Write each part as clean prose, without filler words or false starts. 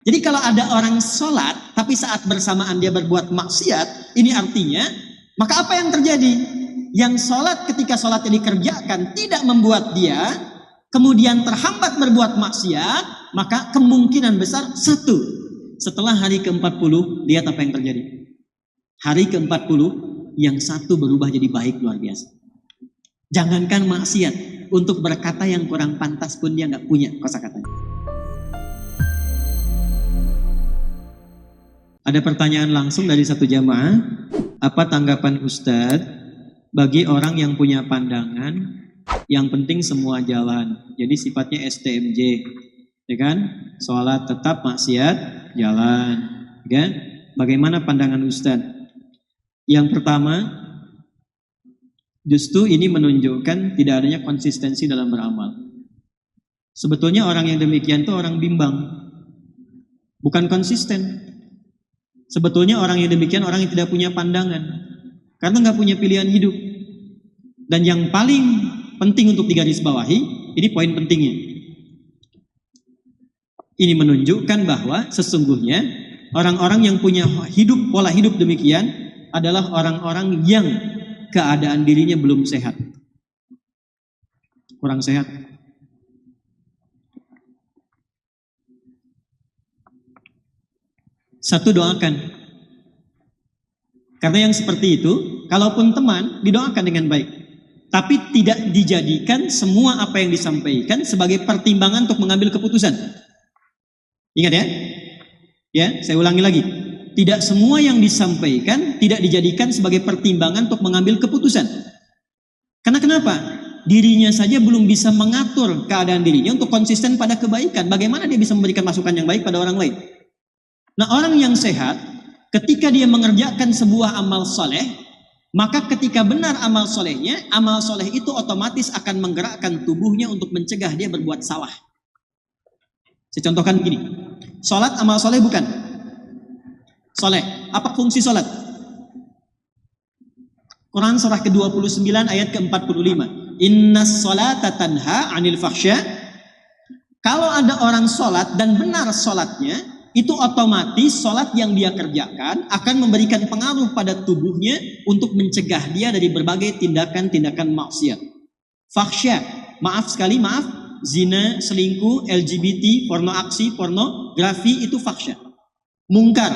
Jadi kalau ada orang sholat, tapi saat bersamaan dia berbuat maksiat, ini artinya, maka apa yang terjadi? Yang sholat ketika sholatnya dikerjakan tidak membuat dia kemudian terhambat berbuat maksiat, maka kemungkinan besar satu, setelah hari ke-40, lihat apa yang terjadi. Hari ke-40, yang satu berubah jadi baik luar biasa. Jangankan maksiat, untuk berkata yang kurang pantas pun dia nggak punya kosakatanya. Ada pertanyaan langsung dari satu jamaah. Apa tanggapan Ustadz bagi orang yang punya pandangan yang penting semua jalan, jadi sifatnya STMJ, ya kan? Sholat tetap, maksiat jalan, ya kan? Bagaimana pandangan Ustadz? Yang pertama, justru ini menunjukkan tidak adanya konsistensi dalam beramal. Sebetulnya orang yang demikian itu orang bimbang, bukan konsisten. Sebetulnya orang yang demikian orang yang tidak punya pandangan, karena nggak punya pilihan hidup. Dan yang paling penting untuk digarisbawahi, ini poin pentingnya. Ini menunjukkan bahwa sesungguhnya orang-orang yang punya hidup, pola hidup demikian adalah orang-orang yang keadaan dirinya belum sehat, kurang sehat. Satu, doakan. Karena yang seperti itu, kalaupun teman, didoakan dengan baik. Tapi tidak dijadikan semua apa yang disampaikan sebagai pertimbangan untuk mengambil keputusan. Ingat ya? Ya, saya ulangi lagi. Tidak semua yang disampaikan tidak dijadikan sebagai pertimbangan untuk mengambil keputusan. Karena kenapa? Dirinya saja belum bisa mengatur keadaan dirinya untuk konsisten pada kebaikan. Bagaimana dia bisa memberikan masukan yang baik pada orang lain? Nah, orang yang sehat, ketika dia mengerjakan sebuah amal soleh, maka ketika benar amal solehnya, amal soleh itu otomatis akan menggerakkan tubuhnya untuk mencegah dia berbuat salah. Saya contohkan begini, sholat amal soleh bukan? Soleh, apa fungsi sholat? Quran surah ke-29 ayat ke-45. Innas sholata tanha anil fahsya. Kalau ada orang sholat dan benar sholatnya, itu otomatis sholat yang dia kerjakan akan memberikan pengaruh pada tubuhnya untuk mencegah dia dari berbagai tindakan-tindakan maksiat. Fahsya, maaf sekali, maaf, zina, selingkuh, LGBT, porno aksi, pornografi itu fahsya. Mungkar,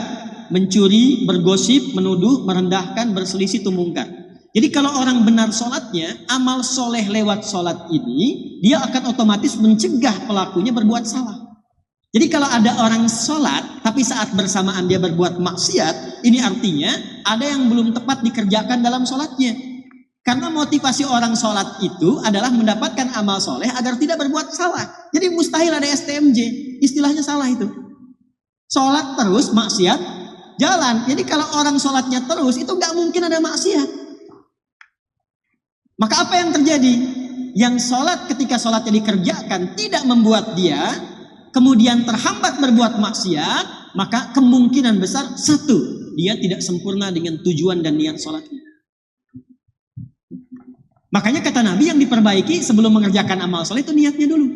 mencuri, bergosip, menuduh, merendahkan, berselisih itu mungkar. Jadi kalau orang benar sholatnya, amal soleh lewat sholat ini, dia akan otomatis mencegah pelakunya berbuat salah. Jadi kalau ada orang sholat, tapi saat bersamaan dia berbuat maksiat, ini artinya ada yang belum tepat dikerjakan dalam sholatnya. Karena motivasi orang sholat itu adalah mendapatkan amal soleh agar tidak berbuat salah. Jadi mustahil ada STMJ, istilahnya salah itu. Sholat terus, maksiat jalan. Jadi kalau orang sholatnya terus, itu gak mungkin ada maksiat. Maka apa yang terjadi? Yang sholat ketika sholatnya dikerjakan tidak membuat dia kemudian terhambat berbuat maksiat, maka kemungkinan besar satu, dia tidak sempurna dengan tujuan dan niat sholatnya. Makanya kata Nabi yang diperbaiki sebelum mengerjakan amal soleh itu niatnya dulu.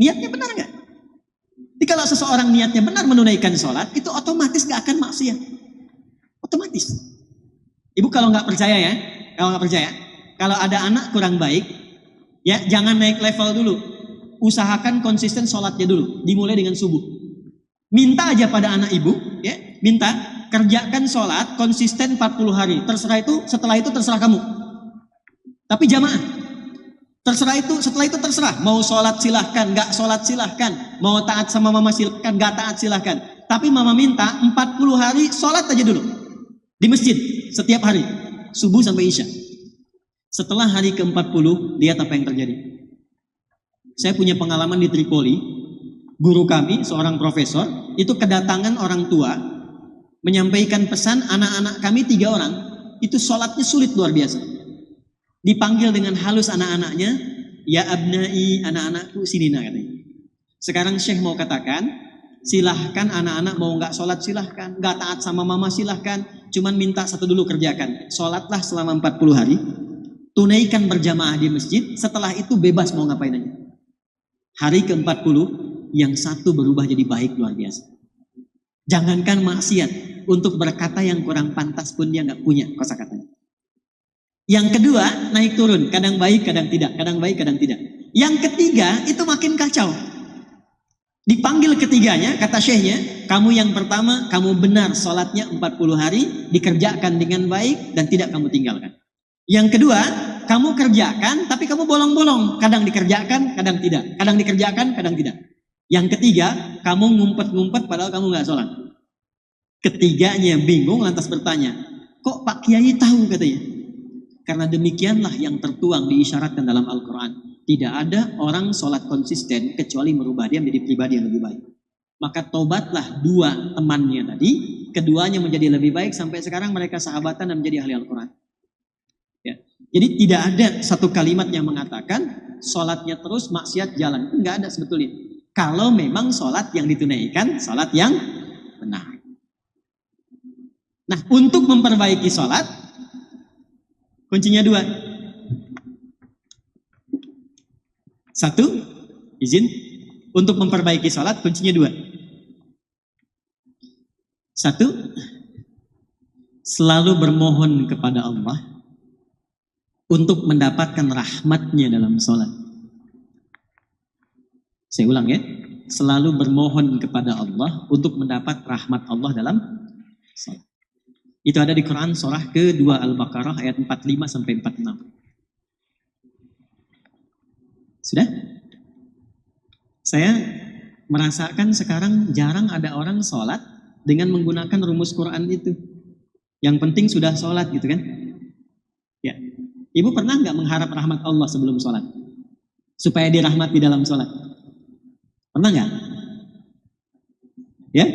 Niatnya benar nggak? Jadi kalau seseorang niatnya benar menunaikan sholat, itu otomatis nggak akan maksiat. Otomatis. Ibu kalau nggak percaya ya, kalau ada anak kurang baik, ya jangan naik level dulu. Usahakan konsisten sholatnya dulu, dimulai dengan subuh. Minta aja pada anak ibu, ya, minta kerjakan sholat konsisten 40 hari. Terserah itu, setelah itu terserah kamu. Tapi jamaah, terserah itu, setelah itu terserah. Mau sholat silahkan, gak sholat silahkan. Mau taat sama mama silahkan, gak taat silahkan. Tapi mama minta 40 hari sholat aja dulu di masjid setiap hari, subuh sampai isya. Setelah hari ke-40, lihat apa yang terjadi. Saya punya pengalaman di Tripoli, guru kami, seorang profesor, itu kedatangan orang tua, menyampaikan pesan anak-anak kami 3 orang, itu sholatnya sulit luar biasa. Dipanggil dengan halus anak-anaknya, ya abnai, anak-anakku sini nak katanya. Sekarang Syekh mau katakan, silahkan anak-anak mau gak sholat silahkan, gak taat sama mama silahkan, cuman minta satu dulu kerjakan, sholatlah selama 40 hari, tunaikan berjamaah di masjid, setelah itu bebas mau ngapain aja. Hari ke-40, yang satu berubah jadi baik luar biasa. Jangankan maksiat, untuk berkata yang kurang pantas pun dia nggak punya kosakatanya. Yang kedua, naik turun, kadang baik, kadang tidak, kadang baik, kadang tidak. Yang ketiga, itu makin kacau. Dipanggil ketiganya, kata syekhnya, kamu yang pertama, kamu benar sholatnya 40 hari, dikerjakan dengan baik dan tidak kamu tinggalkan. Yang kedua, kamu kerjakan, tapi kamu bolong-bolong, kadang dikerjakan, kadang tidak, kadang dikerjakan, kadang tidak. Yang ketiga, kamu ngumpet-ngumpet padahal kamu nggak sholat. Ketiganya bingung lantas bertanya, kok Pak Kiai tahu katanya? Karena demikianlah yang tertuang diisyaratkan dalam Al-Quran. Tidak ada orang sholat konsisten kecuali merubah dia menjadi pribadi yang lebih baik. Maka tobatlah dua temannya tadi, keduanya menjadi lebih baik sampai sekarang mereka sahabatan dan menjadi ahli Al-Quran. Ya. Jadi tidak ada satu kalimat yang mengatakan sholatnya terus maksiat jalan. Enggak ada sebetulnya. Kalau memang sholat yang ditunaikan, sholat yang benar. Nah, untuk memperbaiki sholat, kuncinya dua. Satu, izin. Untuk memperbaiki sholat, kuncinya dua. Satu, selalu bermohon kepada Allah untuk mendapatkan rahmatnya dalam sholat. Saya ulang ya, selalu bermohon kepada Allah untuk mendapat rahmat Allah dalam sholat. Itu ada di Quran surah ke-2 Al-Baqarah ayat 45 sampai 46. Sudah? Saya merasakan sekarang jarang ada orang sholat dengan menggunakan rumus Quran itu. Yang penting sudah sholat gitu kan? Ya. Ibu pernah nggak mengharap rahmat Allah sebelum sholat? Supaya dirahmati dalam sholat? Pernah nggak? Ya?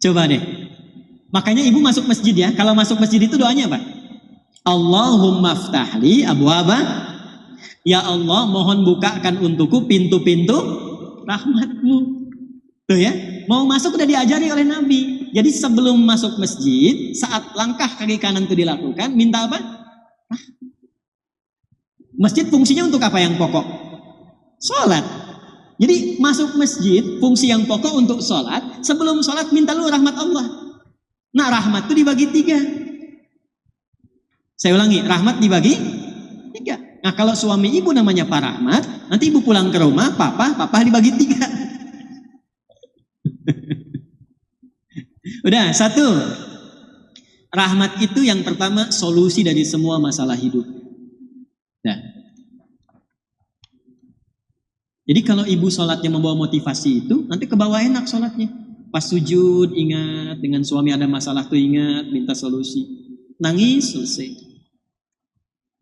Coba deh. Makanya ibu masuk masjid ya. Kalau masuk masjid itu doanya apa? Allahumma ftahli abwaba. Ya Allah, mohon bukakan untukku pintu-pintu rahmatmu. Tuh ya. Mau masuk udah diajari oleh Nabi. Jadi sebelum masuk masjid, saat langkah kaki kanan itu dilakukan, minta apa? Masjid fungsinya untuk apa yang pokok? Sholat. Jadi masuk masjid, fungsi yang pokok untuk sholat. Sebelum sholat minta lu rahmat Allah. Nah rahmat itu dibagi 3. Saya ulangi, rahmat dibagi 3. Nah kalau suami ibu namanya Pak Rahmat, nanti ibu pulang ke rumah, papa dibagi 3. Udah, 1. Rahmat itu yang pertama solusi dari semua masalah hidup. Nah. Jadi kalau ibu sholatnya membawa motivasi itu, nanti ke bawah enak sholatnya. Pas sujud ingat, dengan suami ada masalah tuh ingat, minta solusi. Nangis, selesai.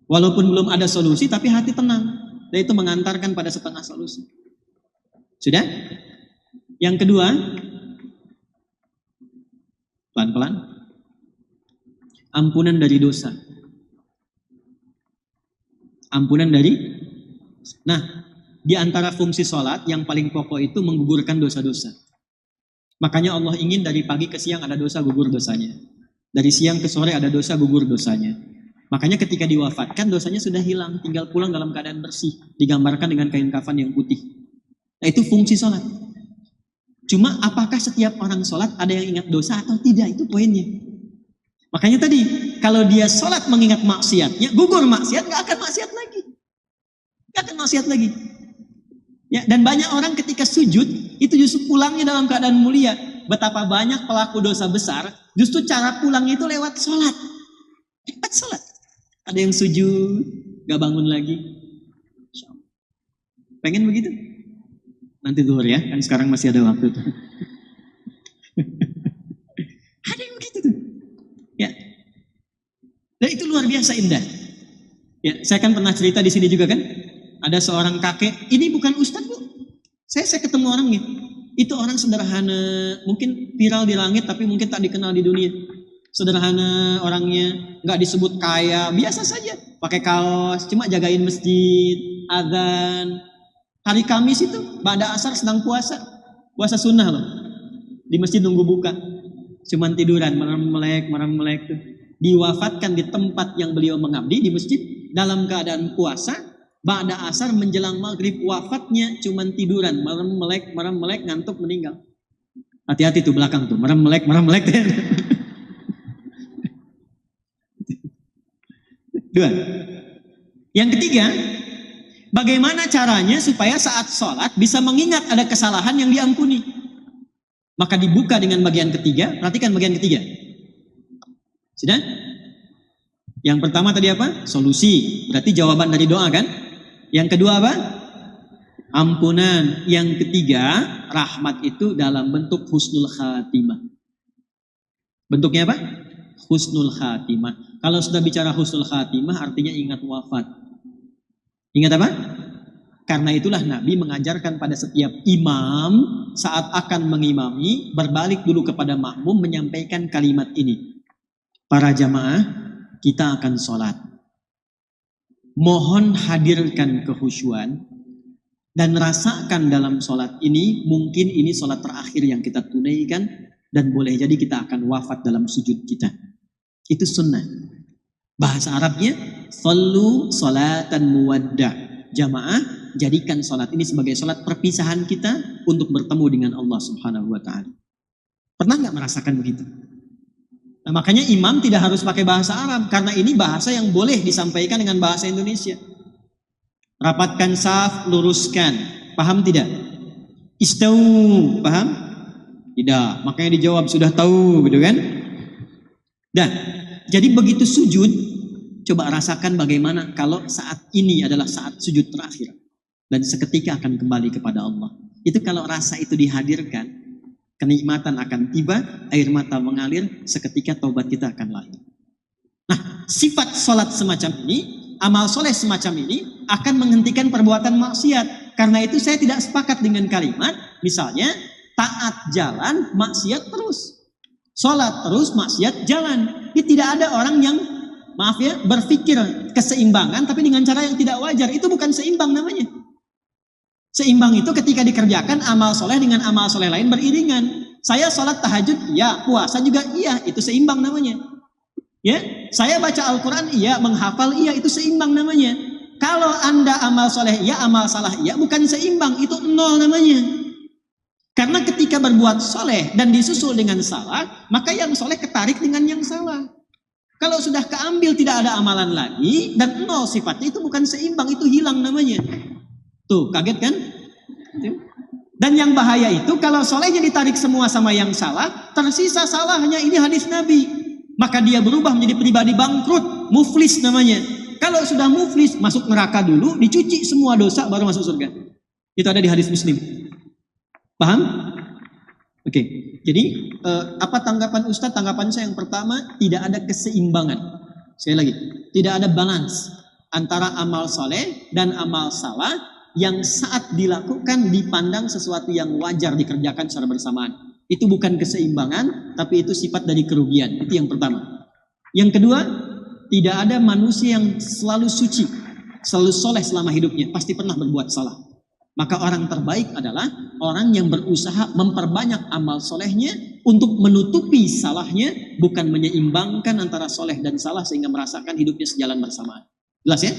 Walaupun belum ada solusi, tapi hati tenang. Dan itu mengantarkan pada setengah solusi. Sudah? Yang kedua, pelan-pelan. Ampunan dari dosa. Ampunan dari... Nah, di antara fungsi sholat yang paling pokok itu menggugurkan dosa-dosa. Makanya Allah ingin dari pagi ke siang ada dosa, gugur dosanya. Dari siang ke sore ada dosa, gugur dosanya. Makanya ketika diwafatkan dosanya sudah hilang, tinggal pulang dalam keadaan bersih. Digambarkan dengan kain kafan yang putih. Nah itu fungsi sholat. Cuma apakah setiap orang sholat ada yang ingat dosa atau tidak, itu poinnya. Makanya tadi, kalau dia sholat mengingat maksiatnya, gugur maksiat, gak akan maksiat lagi. Gak akan maksiat lagi. Ya, dan banyak orang ketika sujud itu justru pulangnya dalam keadaan mulia. Betapa banyak pelaku dosa besar justru cara pulangnya itu lewat sholat. Lewat sholat. Ada yang sujud gak bangun lagi. Pengen begitu? Nanti zuhur ya, kan sekarang masih ada waktu tuh. Ada yang begitu tuh. Ya. Dan itu luar biasa indah. Ya, saya kan pernah cerita di sini juga kan. Ada seorang kakek, ini bukan ustadz bu. Saya ketemu orangnya. Itu orang sederhana, mungkin viral di langit tapi mungkin tak dikenal di dunia. Sederhana orangnya, nggak disebut kaya, biasa saja. Pakai kaos, cuma jagain masjid, azan. Hari Kamis itu, ba'da asar sedang puasa. Puasa sunnah loh. Di masjid nunggu buka. Cuman tiduran, merem melek tuh. Diwafatkan di tempat yang beliau mengabdi, di masjid, dalam keadaan puasa. Ba'da asar menjelang maghrib, wafatnya cuman tiduran, merem melek, ngantuk, meninggal. Hati-hati tuh belakang tuh, merem melek. Dua. Yang ketiga, bagaimana caranya supaya saat sholat bisa mengingat ada kesalahan yang diampuni? Maka dibuka dengan bagian ketiga, perhatikan bagian ketiga. Sudah? Yang pertama tadi apa? Solusi, berarti jawaban dari doa kan? Yang kedua apa? Ampunan. Yang ketiga, rahmat itu dalam bentuk husnul khatimah. Bentuknya apa? Husnul khatimah. Kalau sudah bicara husnul khatimah artinya ingat wafat. Ingat apa? Karena itulah Nabi mengajarkan pada setiap imam saat akan mengimami, berbalik dulu kepada makmum menyampaikan kalimat ini. Para jamaah, kita akan sholat. Mohon hadirkan kehusyuan dan rasakan dalam sholat ini, mungkin ini sholat terakhir yang kita tunaikan dan boleh jadi kita akan wafat dalam sujud kita. Itu sunnah. Bahasa Arabnya, sallu sholatan muwadda'. Jamaah, jadikan sholat ini sebagai sholat perpisahan kita untuk bertemu dengan Allah Subhanahu wa Ta'ala. Pernah nggak merasakan begitu? Nah, makanya imam tidak harus pakai bahasa Arab, karena ini bahasa yang boleh disampaikan dengan bahasa Indonesia. Rapatkan saf, luruskan. Paham tidak? Istau, paham? Tidak. Makanya dijawab sudah tahu, gitu kan? Dan jadi begitu sujud, coba rasakan bagaimana kalau saat ini adalah saat sujud terakhir dan seketika akan kembali kepada Allah. Itu kalau rasa itu dihadirkan, kenikmatan akan tiba, air mata mengalir, seketika taubat kita akan lahir. Nah, sifat sholat semacam ini, amal soleh semacam ini akan menghentikan perbuatan maksiat. Karena itu saya tidak sepakat dengan kalimat, misalnya taat jalan, maksiat terus. Sholat terus, maksiat jalan. Ini tidak ada orang yang, maaf ya, berpikir keseimbangan tapi dengan cara yang tidak wajar. Itu bukan seimbang namanya. Seimbang itu ketika dikerjakan amal soleh dengan amal soleh lain beriringan. Saya sholat tahajud, iya. Puasa juga, iya. Itu seimbang namanya. Ya, saya baca Al-Quran, iya. Menghafal, iya. Itu seimbang namanya. Kalau Anda amal soleh, iya. Amal salah, iya. Bukan seimbang. Itu nol namanya. Karena ketika berbuat soleh dan disusul dengan salah, maka yang soleh ketarik dengan yang salah. Kalau sudah keambil tidak ada amalan lagi dan nol sifatnya, itu bukan seimbang. Itu hilang namanya. Tuh, kaget kan? Dan yang bahaya itu kalau solehnya ditarik semua sama yang salah, tersisa salahnya. Ini hadis Nabi. Maka dia berubah menjadi pribadi bangkrut, muflis namanya. Kalau sudah muflis, masuk neraka dulu, dicuci semua dosa baru masuk surga. Itu ada di hadis Muslim. Paham? Oke. Jadi apa tanggapan Ustadz? Tanggapan saya yang pertama, tidak ada keseimbangan. Sekali lagi, tidak ada balance antara amal soleh dan amal salah yang saat dilakukan dipandang sesuatu yang wajar dikerjakan secara bersamaan. Itu bukan keseimbangan, tapi itu sifat dari kerugian. Itu yang pertama. Yang kedua, tidak ada manusia yang selalu suci, selalu soleh selama hidupnya. Pasti pernah berbuat salah. Maka orang terbaik adalah orang yang berusaha memperbanyak amal solehnya untuk menutupi salahnya, bukan menyeimbangkan antara soleh dan salah sehingga merasakan hidupnya sejalan bersamaan. Jelas ya?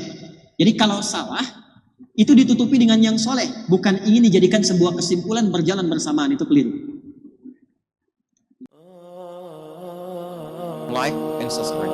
Jadi kalau salah, itu ditutupi dengan yang soleh, bukan ingin dijadikan sebuah kesimpulan berjalan bersamaan. Itu keliru. Like and subscribe.